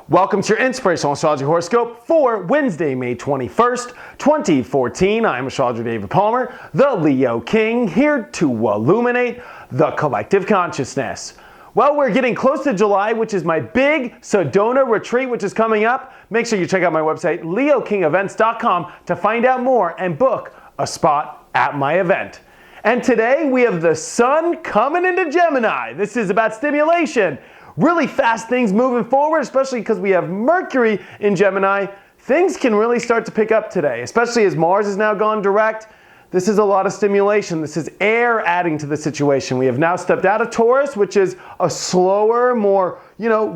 Welcome to your Inspirational Astrology Horoscope for Wednesday, May 21st, 2014. I'm Astrologer David Palmer, the Leo King, here to illuminate the collective consciousness. Well, we're getting close to July, which is my big Sedona retreat, which is coming up. Make sure you check out my website, leokingevents.com, to find out more and book a spot at my event. And today we have the sun coming into Gemini. This is about stimulation. Really fast things moving forward, especially because we have Mercury in Gemini. Things can really start to pick up today, especially as Mars has now gone direct. This is a lot of stimulation. This is air adding to the situation. We have now stepped out of Taurus, which is a slower, more,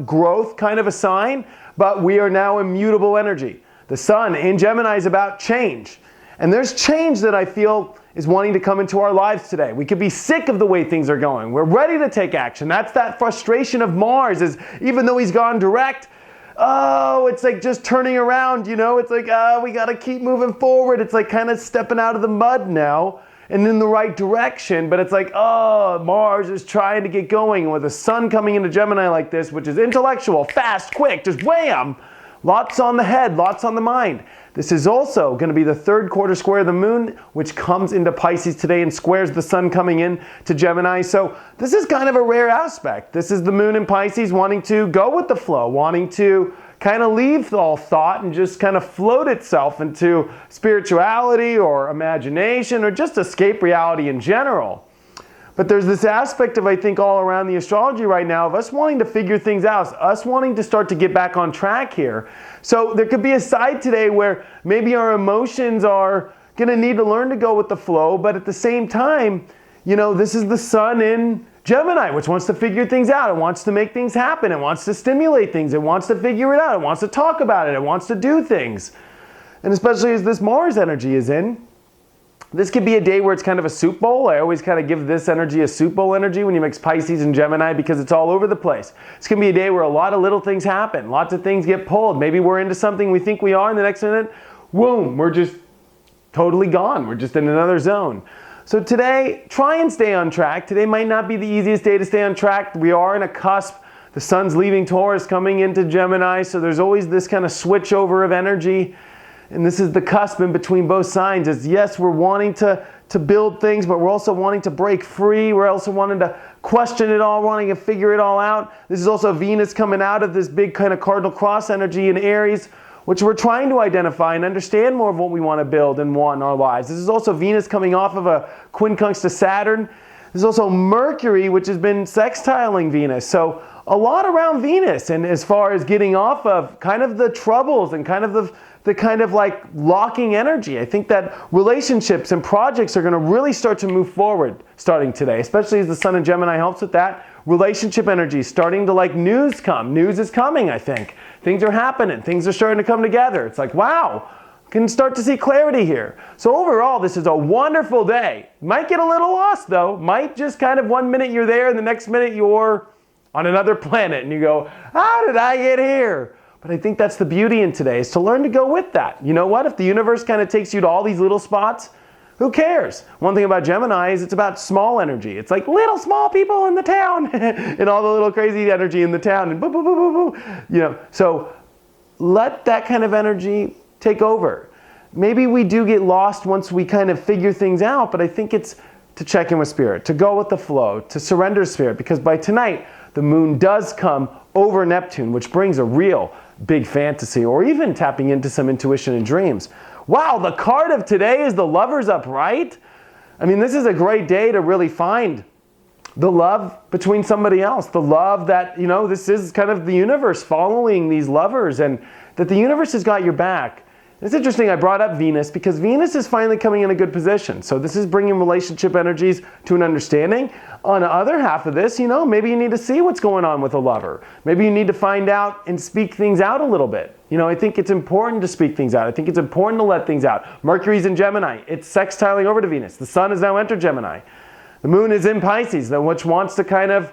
growth kind of a sign, but we are now immutable energy. The sun in Gemini is about change. And there's change that I feel is wanting to come into our lives today. We could be sick of the way things are going. We're ready to take action. That's that frustration of Mars, is even though he's gone direct, it's like just turning around, It's like, we gotta keep moving forward. It's like kind of stepping out of the mud now and in the right direction, but it's like, Mars is trying to get going. And with the sun coming into Gemini like this, which is intellectual, fast, quick, just wham! Lots on the head, lots on the mind. This is also going to be the third quarter square of the moon, which comes into Pisces today and squares the sun coming in to Gemini. So this is kind of a rare aspect. This is the moon in Pisces wanting to go with the flow, wanting to kind of leave all thought and just kind of float itself into spirituality or imagination or just escape reality in general. But there's this aspect of, I think, all around the astrology right now of us wanting to figure things out, us wanting to start to get back on track here. So there could be a side today where maybe our emotions are going to need to learn to go with the flow, but at the same time, this is the sun in Gemini, which wants to figure things out. It wants to make things happen. It wants to stimulate things. It wants to figure it out. It wants to talk about it. It wants to do things. And especially as this Mars energy is in, this could be a day where it's kind of a soup bowl. I always kind of give this energy a soup bowl energy when you mix Pisces and Gemini because it's all over the place. It's going to be a day where a lot of little things happen. Lots of things get pulled. Maybe we're into something we think we are, and the next minute, boom, we're just totally gone. We're just in another zone. So today, try and stay on track. Today might not be the easiest day to stay on track. We are in a cusp. The sun's leaving Taurus, coming into Gemini, so there's always this kind of switch over of energy. And this is the cusp in between both signs. Is yes, we're wanting to build things, but we're also wanting to break free. We're also wanting to question it all, wanting to figure it all out. This is also Venus coming out of this big kind of cardinal cross energy in Aries, which we're trying to identify and understand more of what we want to build and want in our lives. This is also Venus coming off of a quincunx to Saturn. There's also Mercury, which has been sextiling Venus. So a lot around Venus, and as far as getting off of kind of the troubles and kind of the kind of like locking energy. I think that relationships and projects are going to really start to move forward starting today, especially as the sun in Gemini helps with that. Relationship energy starting to news come. News is coming, I think. Things are happening. Things are starting to come together. It's like, wow, can start to see clarity here. So overall, this is a wonderful day. Might get a little lost though. Might just kind of 1 minute you're there and the next minute you're on another planet and you go, how did I get here? But I think that's the beauty in today, is to learn to go with that. You know what? If the universe kind of takes you to all these little spots, who cares? One thing about Gemini is it's about small energy. It's like little small people in the town and all the little crazy energy in the town and boo, boo, boo, boo, boo. So let that kind of energy take over. Maybe we do get lost once we kind of figure things out, but I think it's to check in with spirit, to go with the flow, to surrender spirit, because by tonight, the moon does come over Neptune, which brings a real big fantasy, or even tapping into some intuition and dreams. Wow, the card of today is the Lover's upright. I mean, this is a great day to really find the love between somebody else, the love that, this is kind of the universe following these lovers, and that the universe has got your back. It's interesting, I brought up Venus because Venus is finally coming in a good position. So this is bringing relationship energies to an understanding. On the other half of this, maybe you need to see what's going on with a lover. Maybe you need to find out and speak things out a little bit. I think it's important to speak things out. I think it's important to let things out. Mercury's in Gemini. It's sextiling over to Venus. The sun has now entered Gemini. The moon is in Pisces, which wants to kind of,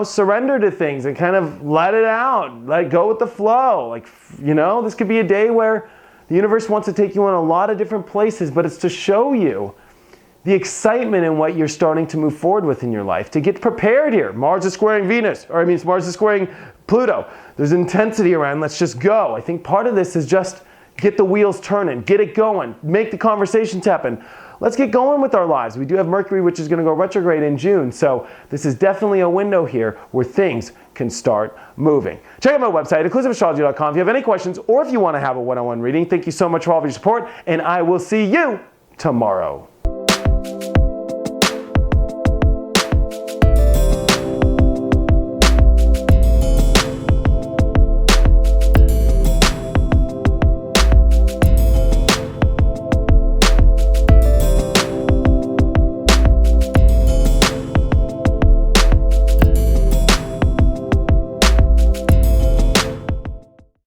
surrender to things and kind of let it out, let go with the flow. This could be a day where The universe wants to take you in a lot of different places, but it's to show you the excitement in what you're starting to move forward with in your life, to get prepared here. Mars is squaring Venus, or Mars is squaring Pluto. There's intensity around, let's just go. I think part of this is just get the wheels turning, get it going, make the conversations happen. Let's get going with our lives. We do have Mercury, which is going to go retrograde in June, so this is definitely a window here where things can start moving. Check out my website, inclusiveastrology.com, if you have any questions or if you want to have a one-on-one reading. Thank you so much for all of your support, and I will see you tomorrow.